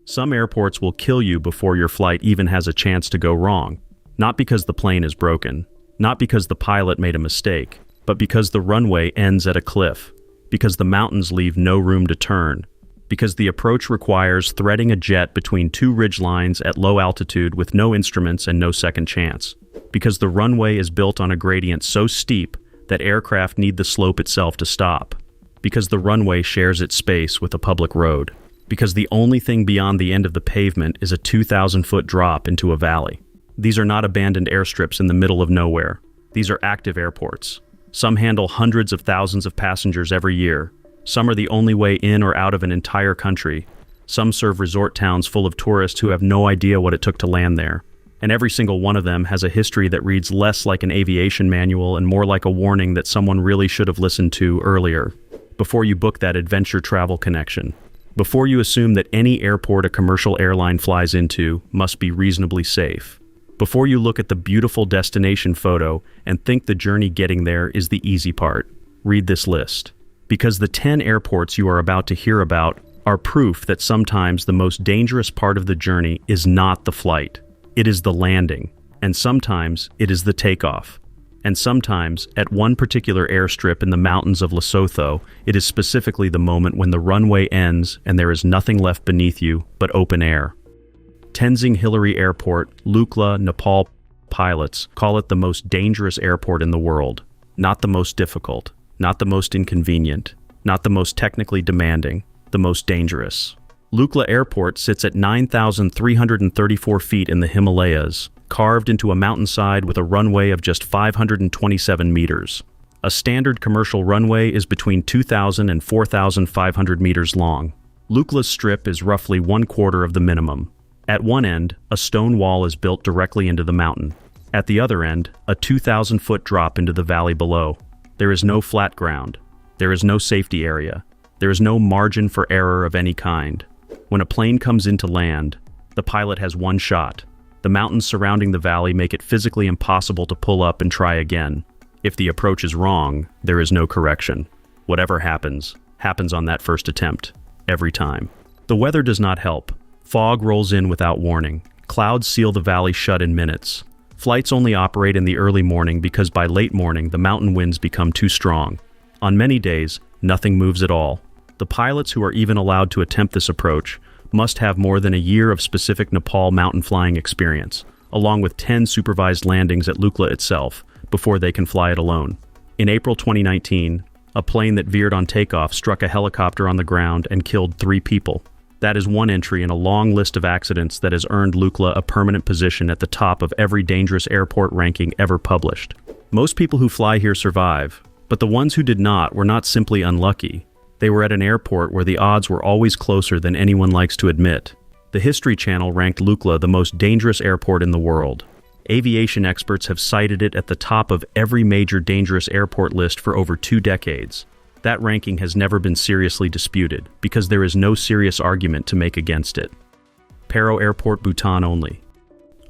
Some airports will kill you before your flight even has a chance to go wrong. Not because the plane is broken, not because the pilot made a mistake, but because the runway ends at a cliff, because the mountains leave no room to turn, because the approach requires threading a jet between two ridge lines at low altitude with no instruments and no second chance, because the runway is built on a gradient so steep that aircraft need the slope itself to stop, because the runway shares its space with a public road, because the only thing beyond the end of the pavement is a 2,000-foot drop into a valley. These are not abandoned airstrips in the middle of nowhere. These are active airports. Some handle hundreds of thousands of passengers every year. Some are the only way in or out of an entire country. Some serve resort towns full of tourists who have no idea what it took to land there. And every single one of them has a history that reads less like an aviation manual and more like a warning that someone really should have listened to earlier, before you book that adventure travel connection. Before you assume that any airport a commercial airline flies into must be reasonably safe. Before you look at the beautiful destination photo and think the journey getting there is the easy part, read this list. Because the 10 airports you are about to hear about are proof that sometimes the most dangerous part of the journey is not the flight. It is the landing, and sometimes it is the takeoff. And sometimes, at one particular airstrip in the mountains of Lesotho, it is specifically the moment when the runway ends and there is nothing left beneath you but open air. Tenzing Hillary Airport, Lukla, Nepal pilots call it the most dangerous airport in the world. Not the most difficult, not the most inconvenient, not the most technically demanding, the most dangerous. Lukla Airport sits at 9,334 feet in the Himalayas, carved into a mountainside with a runway of just 527 meters. A standard commercial runway is between 2,000 and 4,500 meters long. Lukla's strip is roughly 1/4 of the minimum. At one end, a stone wall is built directly into the mountain. At the other end, a 2,000-foot drop into the valley below. There is no flat ground. There is no safety area. There is no margin for error of any kind. When a plane comes in to land, the pilot has one shot. The mountains surrounding the valley make it physically impossible to pull up and try again. If the approach is wrong, there is no correction. Whatever happens, happens on that first attempt. Every time. The weather does not help. Fog rolls in without warning. Clouds seal the valley shut in minutes. Flights only operate in the early morning because by late morning the mountain winds become too strong. On many days, nothing moves at all. The pilots who are even allowed to attempt this approach must have more than a year of specific Nepal mountain flying experience, along with 10 supervised landings at Lukla itself, before they can fly it alone. In April 2019, a plane that veered on takeoff struck a helicopter on the ground and killed 3 people. That is one entry in a long list of accidents that has earned Lukla a permanent position at the top of every dangerous airport ranking ever published. Most people who fly here survive, but the ones who did not were not simply unlucky. They were at an airport where the odds were always closer than anyone likes to admit. The History Channel ranked Lukla the most dangerous airport in the world. Aviation experts have cited it at the top of every major dangerous airport list for over 2 decades. That ranking has never been seriously disputed, because there is no serious argument to make against it. Paro Airport, Bhutan only.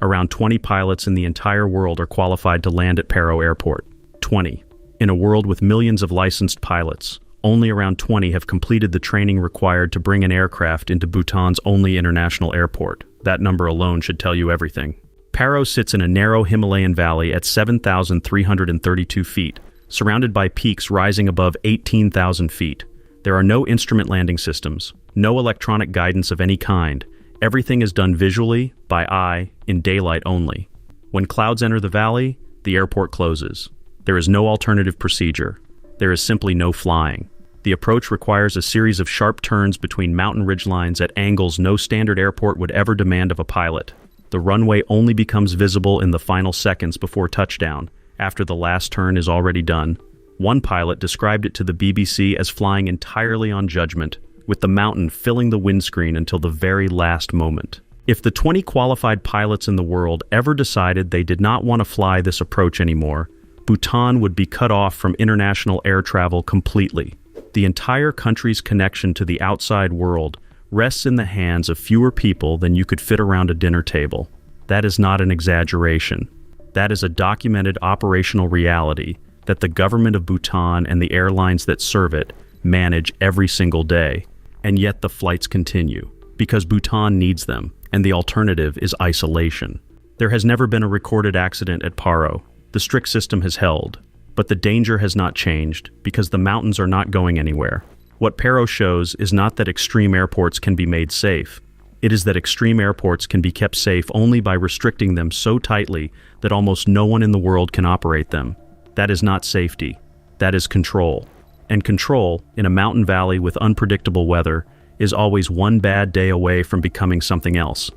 Around 20 pilots in the entire world are qualified to land at Paro Airport. 20. In a world with millions of licensed pilots, only around 20 have completed the training required to bring an aircraft into Bhutan's only international airport. That number alone should tell you everything. Paro sits in a narrow Himalayan valley at 7,332 feet, surrounded by peaks rising above 18,000 feet. There are no instrument landing systems, no electronic guidance of any kind. Everything is done visually, by eye, in daylight only. When clouds enter the valley, the airport closes. There is no alternative procedure. There is simply no flying. The approach requires a series of sharp turns between mountain ridgelines at angles no standard airport would ever demand of a pilot. The runway only becomes visible in the final seconds before touchdown, after the last turn is already done. One pilot described it to the BBC as flying entirely on judgment, with the mountain filling the windscreen until the very last moment. If the 20 qualified pilots in the world ever decided they did not want to fly this approach anymore, Bhutan would be cut off from international air travel completely. The entire country's connection to the outside world rests in the hands of fewer people than you could fit around a dinner table. That is not an exaggeration. That is a documented operational reality that the government of Bhutan and the airlines that serve it manage every single day. And yet the flights continue. because Bhutan needs them, and the alternative is isolation. There has never been a recorded accident at Paro. The strict system has held, but the danger has not changed because the mountains are not going anywhere. What Paro shows is not that extreme airports can be made safe. It is that extreme airports can be kept safe only by restricting them so tightly that almost no one in the world can operate them. That is not safety. That is control. And control, in a mountain valley with unpredictable weather, is always one bad day away from becoming something else.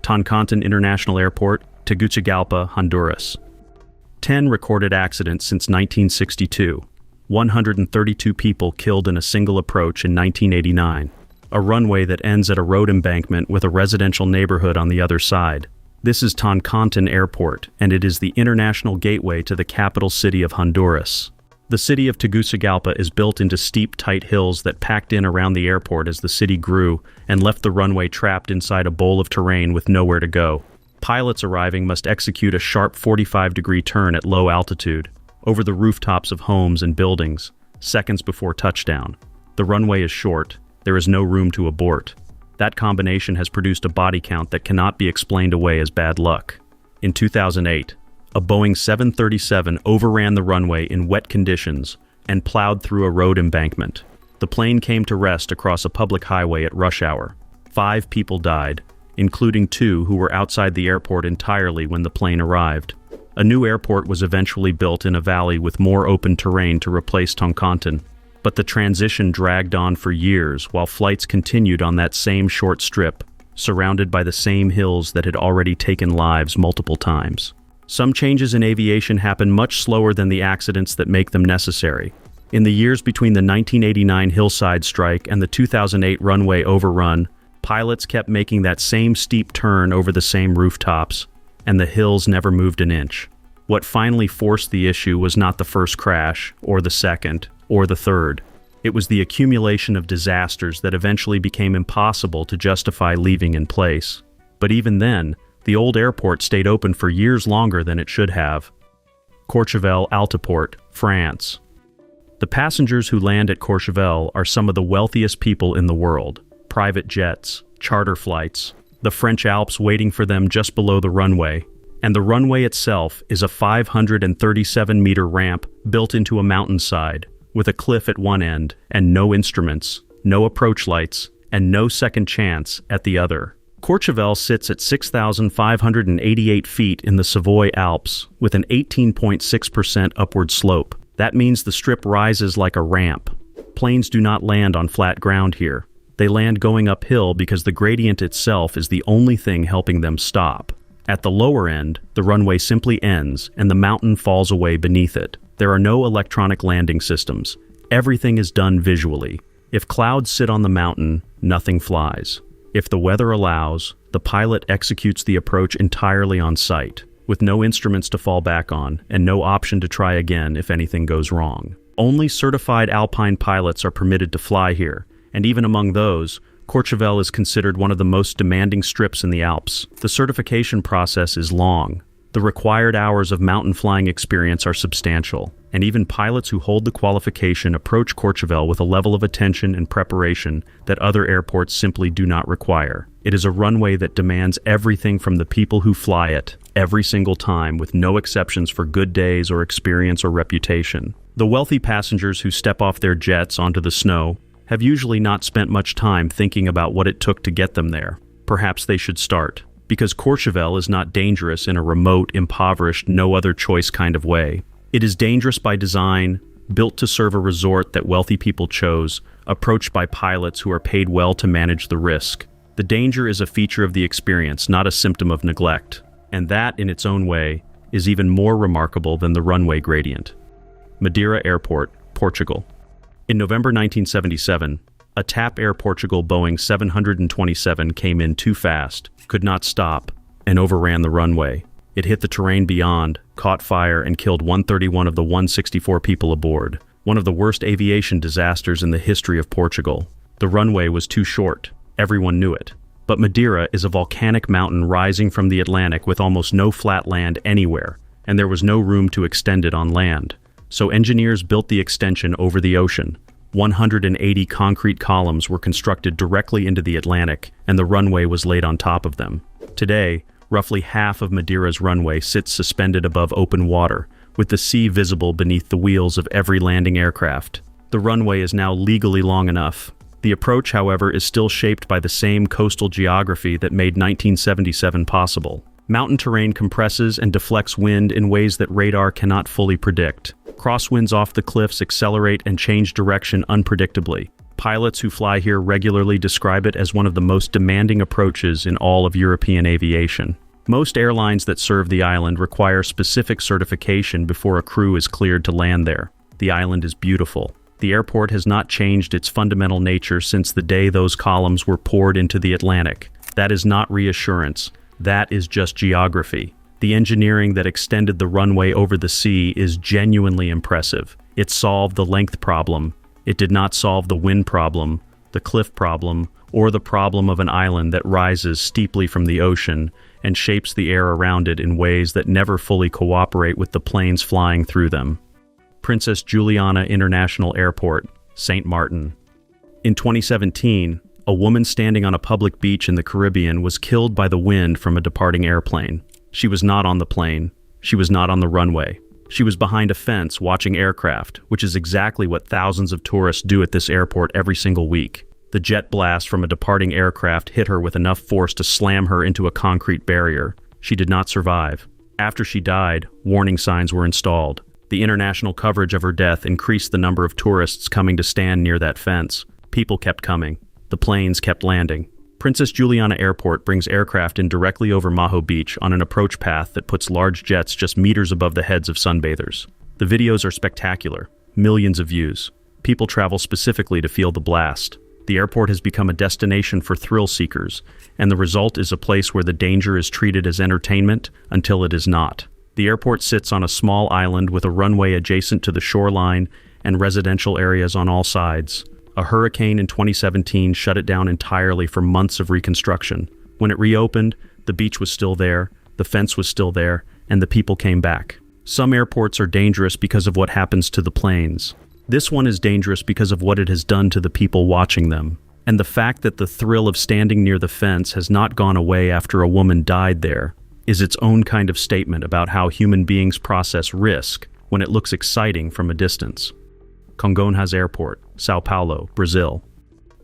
Toncontín International Airport, Tegucigalpa, Honduras. 10 recorded accidents since 1962. 132 people killed in a single approach in 1989. A runway that ends at a road embankment with a residential neighborhood on the other side. This is Toncontín Airport, and it is the international gateway to the capital city of Honduras. The city of Tegucigalpa is built into steep, tight hills that packed in around the airport as the city grew and left the runway trapped inside a bowl of terrain with nowhere to go. Pilots arriving must execute a sharp 45-degree turn at low altitude, over the rooftops of homes and buildings, seconds before touchdown. The runway is short. There is no room to abort. That combination has produced a body count that cannot be explained away as bad luck. In 2008, a Boeing 737 overran the runway in wet conditions and plowed through a road embankment. The plane came to rest across a public highway at rush hour. 5 people died, including 2 who were outside the airport entirely when the plane arrived. A new airport was eventually built in a valley with more open terrain to replace Toncontín. But the transition dragged on for years while flights continued on that same short strip, surrounded by the same hills that had already taken lives multiple times. Some changes in aviation happen much slower than the accidents that make them necessary. In the years between the 1989 hillside strike and the 2008 runway overrun, pilots kept making that same steep turn over the same rooftops, and the hills never moved an inch. What finally forced the issue was not the first crash, or the second, or the third. It was the accumulation of disasters that eventually became impossible to justify leaving in place. But even then, the old airport stayed open for years longer than it should have. Courchevel Altiport, France. The passengers who land at Courchevel are some of the wealthiest people in the world. Private jets, charter flights, the French Alps waiting for them just below the runway. And the runway itself is a 537-meter ramp built into a mountainside, with a cliff at one end and no instruments, no approach lights, and no second chance at the other. Courchevel sits at 6,588 feet in the Savoy Alps with an 18.6% upward slope. That means the strip rises like a ramp. Planes do not land on flat ground here. They land going uphill because the gradient itself is the only thing helping them stop. At the lower end, the runway simply ends and the mountain falls away beneath it. There are no electronic landing systems. Everything is done visually. If clouds sit on the mountain, nothing flies. If the weather allows, the pilot executes the approach entirely on site, with no instruments to fall back on and no option to try again if anything goes wrong. Only certified alpine pilots are permitted to fly here, and even among those, Courchevel is considered one of the most demanding strips in the Alps. The certification process is long. The required hours of mountain flying experience are substantial, and even pilots who hold the qualification approach Courchevel with a level of attention and preparation that other airports simply do not require. It is a runway that demands everything from the people who fly it, every single time, with no exceptions for good days or experience or reputation. The wealthy passengers who step off their jets onto the snow have usually not spent much time thinking about what it took to get them there. Perhaps they should start, because Courchevel is not dangerous in a remote, impoverished, no-other-choice kind of way. It is dangerous by design, built to serve a resort that wealthy people chose, approached by pilots who are paid well to manage the risk. The danger is a feature of the experience, not a symptom of neglect. And that, in its own way, is even more remarkable than the runway gradient. Madeira Airport, Portugal. In November 1977, a TAP Air Portugal Boeing 727 came in too fast, could not stop, and overran the runway. It hit the terrain beyond, caught fire, and killed 131 of the 164 people aboard. One of the worst aviation disasters in the history of Portugal. The runway was too short. Everyone knew it. But Madeira is a volcanic mountain rising from the Atlantic with almost no flat land anywhere, and there was no room to extend it on land. So engineers built the extension over the ocean. 180 concrete columns were constructed directly into the Atlantic, and the runway was laid on top of them. Today, roughly half of Madeira's runway sits suspended above open water, with the sea visible beneath the wheels of every landing aircraft. The runway is now legally long enough. The approach, however, is still shaped by the same coastal geography that made 1977 possible. Mountain terrain compresses and deflects wind in ways that radar cannot fully predict. Crosswinds off the cliffs accelerate and change direction unpredictably. Pilots who fly here regularly describe it as one of the most demanding approaches in all of European aviation. Most airlines that serve the island require specific certification before a crew is cleared to land there. The island is beautiful. The airport has not changed its fundamental nature since the day those columns were poured into the Atlantic. That is not reassurance. That is just geography. The engineering that extended the runway over the sea is genuinely impressive. It solved the length problem. It did not solve the wind problem, the cliff problem, or the problem of an island that rises steeply from the ocean and shapes the air around it in ways that never fully cooperate with the planes flying through them. Princess Juliana International Airport, St. Martin. In 2017, a woman standing on a public beach in the Caribbean was killed by the wind from a departing airplane. She was not on the plane. She was not on the runway. She was behind a fence watching aircraft, which is exactly what thousands of tourists do at this airport every single week. The jet blast from a departing aircraft hit her with enough force to slam her into a concrete barrier. She did not survive. After she died, warning signs were installed. The international coverage of her death increased the number of tourists coming to stand near that fence. People kept coming. The planes kept landing. Princess Juliana Airport brings aircraft in directly over Maho Beach on an approach path that puts large jets just meters above the heads of sunbathers. The videos are spectacular. Millions of views. People travel specifically to feel the blast. The airport has become a destination for thrill seekers, and the result is a place where the danger is treated as entertainment until it is not. The airport sits on a small island with a runway adjacent to the shoreline and residential areas on all sides. A hurricane in 2017 shut it down entirely for months of reconstruction. When it reopened, the beach was still there, the fence was still there, and the people came back. Some airports are dangerous because of what happens to the planes. This one is dangerous because of what it has done to the people watching them. And the fact that the thrill of standing near the fence has not gone away after a woman died there is its own kind of statement about how human beings process risk when it looks exciting from a distance. Congonhas Airport, Sao Paulo, Brazil.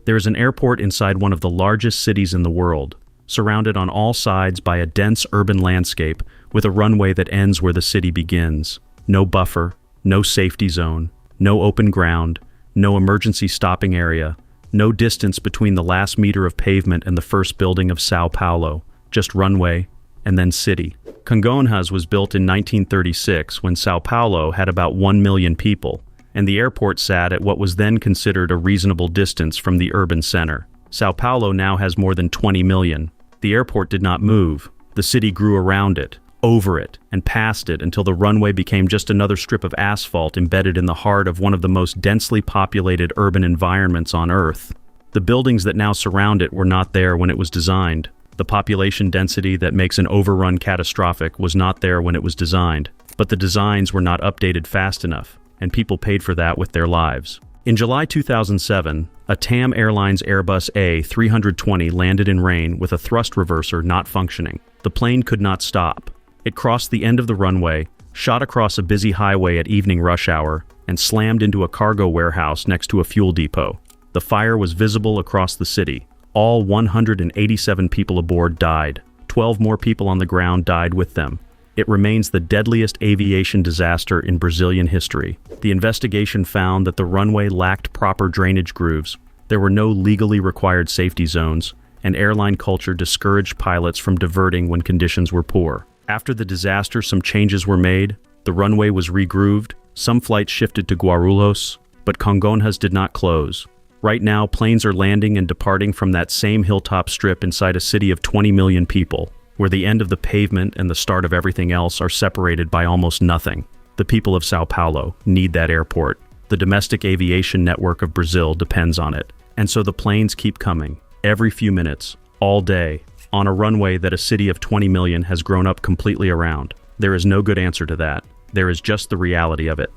There is an airport inside one of the largest cities in the world, surrounded on all sides by a dense urban landscape with a runway that ends where the city begins. No buffer, no safety zone, no open ground, no emergency stopping area, no distance between the last meter of pavement and the first building of Sao Paulo, just runway and then city. Congonhas was built in 1936 when Sao Paulo had about 1 million people, and the airport sat at what was then considered a reasonable distance from the urban center. Sao Paulo now has more than 20 million. The airport did not move. The city grew around it, over it, and past it until the runway became just another strip of asphalt embedded in the heart of one of the most densely populated urban environments on Earth. The buildings that now surround it were not there when it was designed. The population density that makes an overrun catastrophic was not there when it was designed, but the designs were not updated fast enough, and people paid for that with their lives. In July 2007, a TAM Airlines Airbus A320 landed in rain with a thrust reverser not functioning. The plane could not stop. It crossed the end of the runway, shot across a busy highway at evening rush hour, and slammed into a cargo warehouse next to a fuel depot. The fire was visible across the city. All 187 people aboard died. 12 more people on the ground died with them. It remains the deadliest aviation disaster in Brazilian history. The investigation found that the runway lacked proper drainage grooves. There were no legally required safety zones, and airline culture discouraged pilots from diverting when conditions were poor. After the disaster, some changes were made. The runway was regrooved. Some flights shifted to Guarulhos, but Congonhas did not close. Right now, planes are landing and departing from that same hilltop strip inside a city of 20 million people, where the end of the pavement and the start of everything else are separated by almost nothing. The people of Sao Paulo need that airport. The domestic aviation network of Brazil depends on it. And so the planes keep coming, every few minutes, all day, on a runway that a city of 20 million has grown up completely around. There is no good answer to that. There is just the reality of it.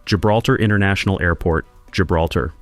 Gibraltar International Airport, Gibraltar.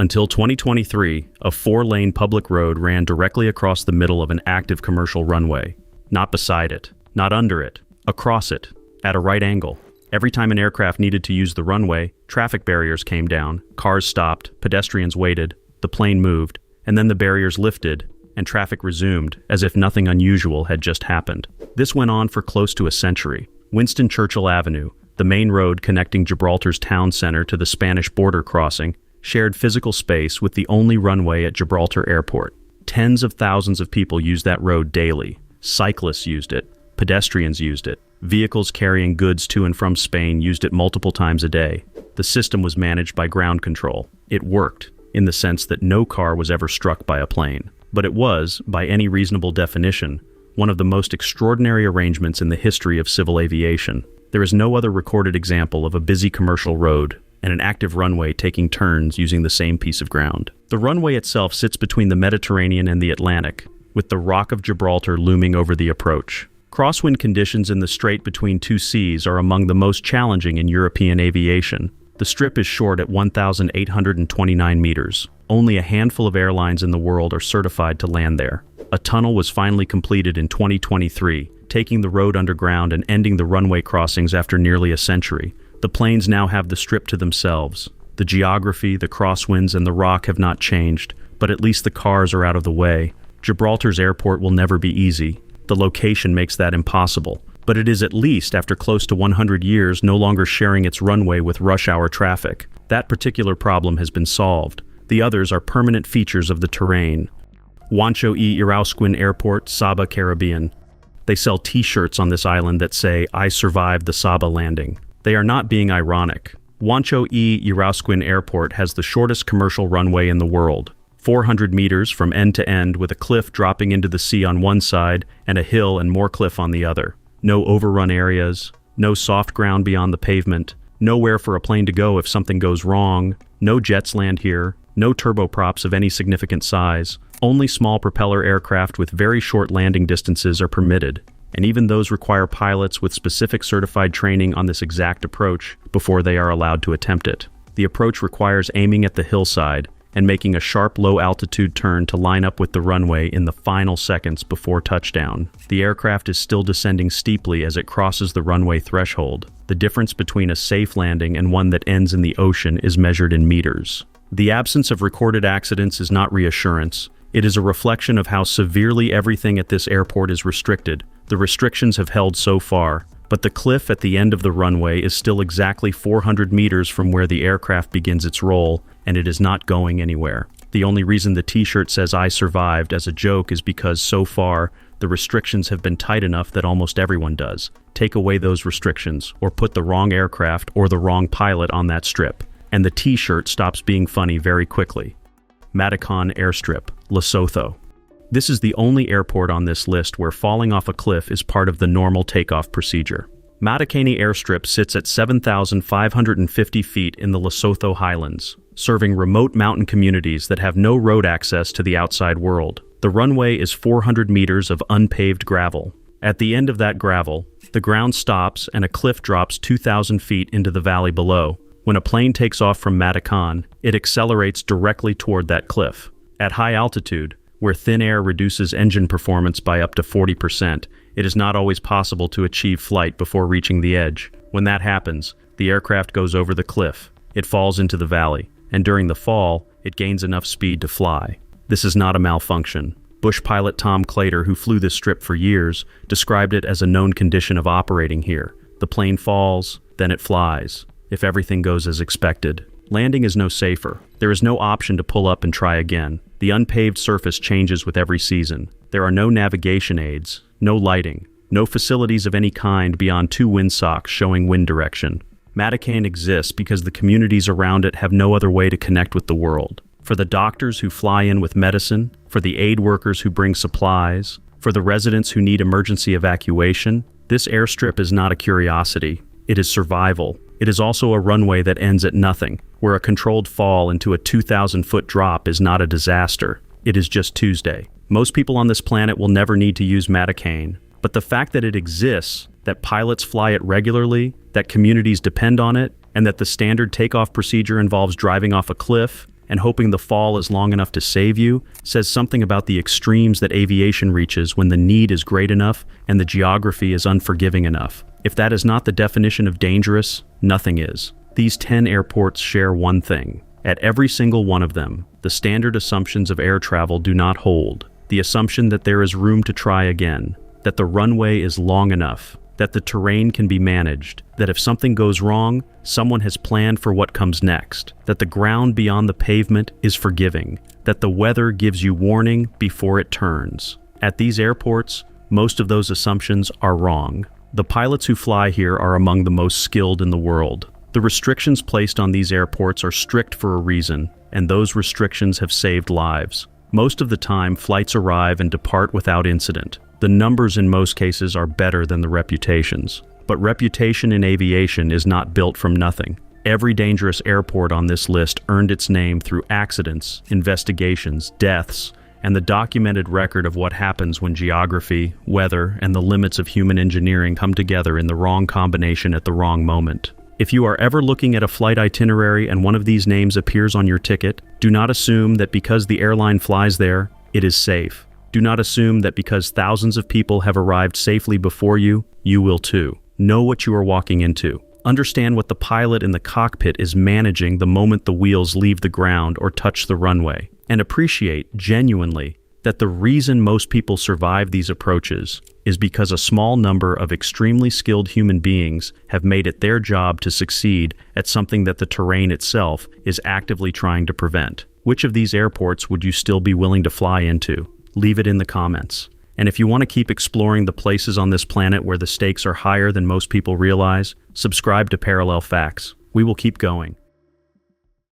Until 2023, a 4-lane public road ran directly across the middle of an active commercial runway. Not beside it, not under it, across it, at a right angle. Every time an aircraft needed to use the runway, traffic barriers came down, cars stopped, pedestrians waited, the plane moved, and then the barriers lifted, and traffic resumed, as if nothing unusual had just happened. This went on for close to a century. Winston Churchill Avenue, the main road connecting Gibraltar's town center to the Spanish border crossing, shared physical space with the only runway at Gibraltar Airport. Tens of thousands of people used that road daily. Cyclists used it. Pedestrians used it. Vehicles carrying goods to and from Spain used it multiple times a day. The system was managed by ground control. It worked, in the sense that no car was ever struck by a plane. But it was, by any reasonable definition, one of the most extraordinary arrangements in the history of civil aviation. There is no other recorded example of a busy commercial road and an active runway taking turns using the same piece of ground. The runway itself sits between the Mediterranean and the Atlantic, with the Rock of Gibraltar looming over the approach. Crosswind conditions in the strait between two seas are among the most challenging in European aviation. The strip is short at 1,829 meters. Only a handful of airlines in the world are certified to land there. A tunnel was finally completed in 2023, taking the road underground and ending the runway crossings after nearly a century. The planes now have the strip to themselves. The geography, the crosswinds, and the rock have not changed, but at least the cars are out of the way. Gibraltar's airport will never be easy. The location makes that impossible, but it is at least, after close to 100 years, no longer sharing its runway with rush hour traffic. That particular problem has been solved. The others are permanent features of the terrain. Juancho y Irausquin Airport, Saba, Caribbean. They sell t-shirts on this island that say, "I survived the Saba landing." They are not being ironic. Juancho y Irausquin Airport has the shortest commercial runway in the world. 400 meters from end to end, with a cliff dropping into the sea on one side and a hill and more cliff on the other. No overrun areas, no soft ground beyond the pavement, nowhere for a plane to go if something goes wrong, no jets land here, no turboprops of any significant size. Only small propeller aircraft with very short landing distances are permitted, and even those require pilots with specific certified training on this exact approach before they are allowed to attempt it. The approach requires aiming at the hillside and making a sharp low-altitude turn to line up with the runway in the final seconds before touchdown. The aircraft is still descending steeply as it crosses the runway threshold. The difference between a safe landing and one that ends in the ocean is measured in meters. The absence of recorded accidents is not reassurance. It is a reflection of how severely everything at this airport is restricted. The restrictions have held so far, but the cliff at the end of the runway is still exactly 400 meters from where the aircraft begins its roll, and it is not going anywhere. The only reason the t-shirt says "I survived" as a joke is because, so far, the restrictions have been tight enough that almost everyone does. Take away those restrictions, or put the wrong aircraft or the wrong pilot on that strip, and the t-shirt stops being funny very quickly. Matakon Airstrip, Lesotho. This is the only airport on this list where falling off a cliff is part of the normal takeoff procedure. Matakani Airstrip sits at 7,550 feet in the Lesotho Highlands, serving remote mountain communities that have no road access to the outside world. The runway is 400 meters of unpaved gravel. At the end of that gravel, the ground stops and a cliff drops 2,000 feet into the valley below. When a plane takes off from Matakon, it accelerates directly toward that cliff. At high altitude, where thin air reduces engine performance by up to 40%, it is not always possible to achieve flight before reaching the edge. When that happens, the aircraft goes over the cliff. It falls into the valley, and during the fall, it gains enough speed to fly. This is not a malfunction. Bush pilot Tom Claytor, who flew this strip for years, described it as a known condition of operating here. The plane falls, then it flies, if everything goes as expected. Landing is no safer. There is no option to pull up and try again. The unpaved surface changes with every season. There are no navigation aids, no lighting, no facilities of any kind beyond 2 windsocks showing wind direction. Matakane exists because the communities around it have no other way to connect with the world. For the doctors who fly in with medicine, for the aid workers who bring supplies, for the residents who need emergency evacuation, this airstrip is not a curiosity. It is survival. It is also a runway that ends at nothing, where a controlled fall into a 2,000-foot drop is not a disaster. It is just Tuesday. Most people on this planet will never need to use Matakane, but the fact that it exists, that pilots fly it regularly, that communities depend on it, and that the standard takeoff procedure involves driving off a cliff and hoping the fall is long enough to save you says something about the extremes that aviation reaches when the need is great enough and the geography is unforgiving enough. If that is not the definition of dangerous, nothing is. These 10 airports share one thing. At every single one of them, the standard assumptions of air travel do not hold. The assumption that there is room to try again, that the runway is long enough, that the terrain can be managed, that if something goes wrong, someone has planned for what comes next, that the ground beyond the pavement is forgiving, that the weather gives you warning before it turns. At these airports, most of those assumptions are wrong. The pilots who fly here are among the most skilled in the world. The restrictions placed on these airports are strict for a reason, and those restrictions have saved lives. Most of the time, flights arrive and depart without incident. The numbers in most cases are better than the reputations. But reputation in aviation is not built from nothing. Every dangerous airport on this list earned its name through accidents, investigations, deaths, and the documented record of what happens when geography, weather, and the limits of human engineering come together in the wrong combination at the wrong moment. If you are ever looking at a flight itinerary and one of these names appears on your ticket, do not assume that because the airline flies there, it is safe. Do not assume that because thousands of people have arrived safely before you, you will too. Know what you are walking into. Understand what the pilot in the cockpit is managing the moment the wheels leave the ground or touch the runway. And appreciate, genuinely, that the reason most people survive these approaches is because a small number of extremely skilled human beings have made it their job to succeed at something that the terrain itself is actively trying to prevent. Which of these airports would you still be willing to fly into? Leave it in the comments. And if you want to keep exploring the places on this planet where the stakes are higher than most people realize, subscribe to Parallel Facts. We will keep going.